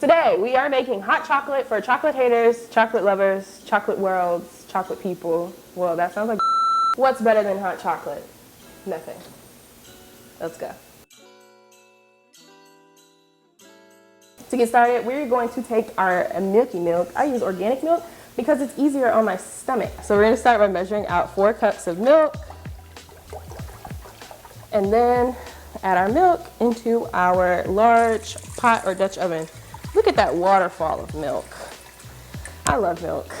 Today we are making hot chocolate for chocolate haters, chocolate lovers, chocolate worlds, chocolate people. Well, that sounds like what's better than hot chocolate? Nothing. Let's go. To get started, we're going to take our milky milk. I use organic milk because it's easier on my stomach. So we're gonna start by measuring out 4 cups of milk and then add our milk into our large pot or Dutch oven. Look at that waterfall of milk. I love milk.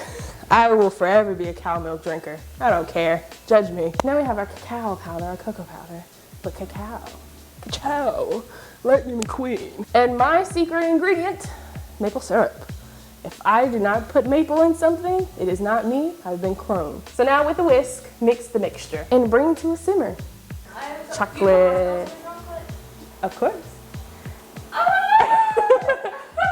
I will forever be a cow milk drinker. I don't care. Judge me. Now we have our cacao powder, our cocoa powder. But cacao, Lightning McQueen. And my secret ingredient, maple syrup. If I do not put maple in something, it is not me. I've been cloned. So now with a whisk, mix the mixture and bring to a simmer. Chocolate. Of course.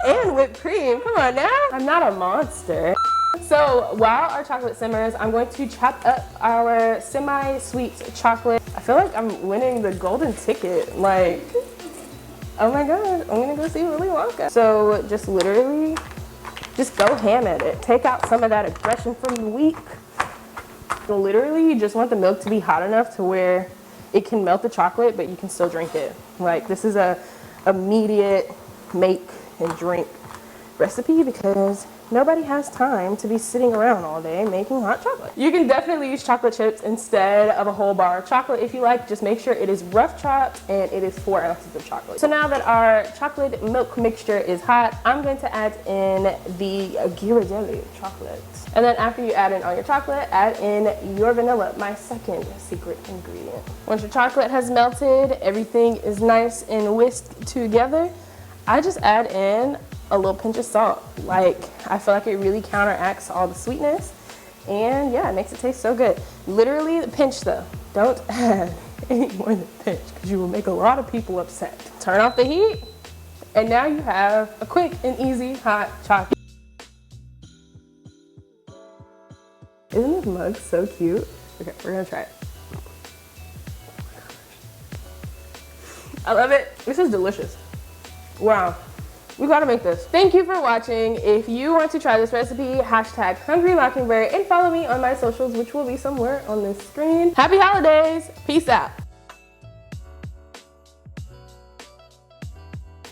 And whipped cream. Come on now. I'm not a monster. So while our chocolate simmers, I'm going to chop up our semi-sweet chocolate. I feel like I'm winning the golden ticket. Like, oh my God, I'm gonna go see Willy Wonka. So just literally, just go ham at it. Take out some of that aggression from the week. Literally, you just want the milk to be hot enough to where it can melt the chocolate, but you can still drink it. Like, this is a immediate make and drink recipe because nobody has time to be sitting around all day making hot chocolate. You can definitely use chocolate chips instead of a whole bar of chocolate if you like. Just make sure it is rough chopped and it is 4 ounces of chocolate. So now that our chocolate milk mixture is hot, I'm going to add in the Ghirardelli chocolate. And then after you add in all your chocolate, add in your vanilla, my second secret ingredient. Once your chocolate has melted, everything is nice and whisked together, I just add in a little pinch of salt. Like, I feel like it really counteracts all the sweetness. And yeah, it makes it taste so good. Literally the pinch though. Don't add any more than pinch because you will make a lot of people upset. Turn off the heat. And now you have a quick and easy hot chocolate. Isn't this mug so cute? Okay, we're gonna try it. I love it. This is delicious. Wow. We gotta make this. Thank you for watching. If you want to try this recipe, hashtag Hungry Mockingbird and follow me on my socials, which will be somewhere on this screen. Happy holidays. Peace out.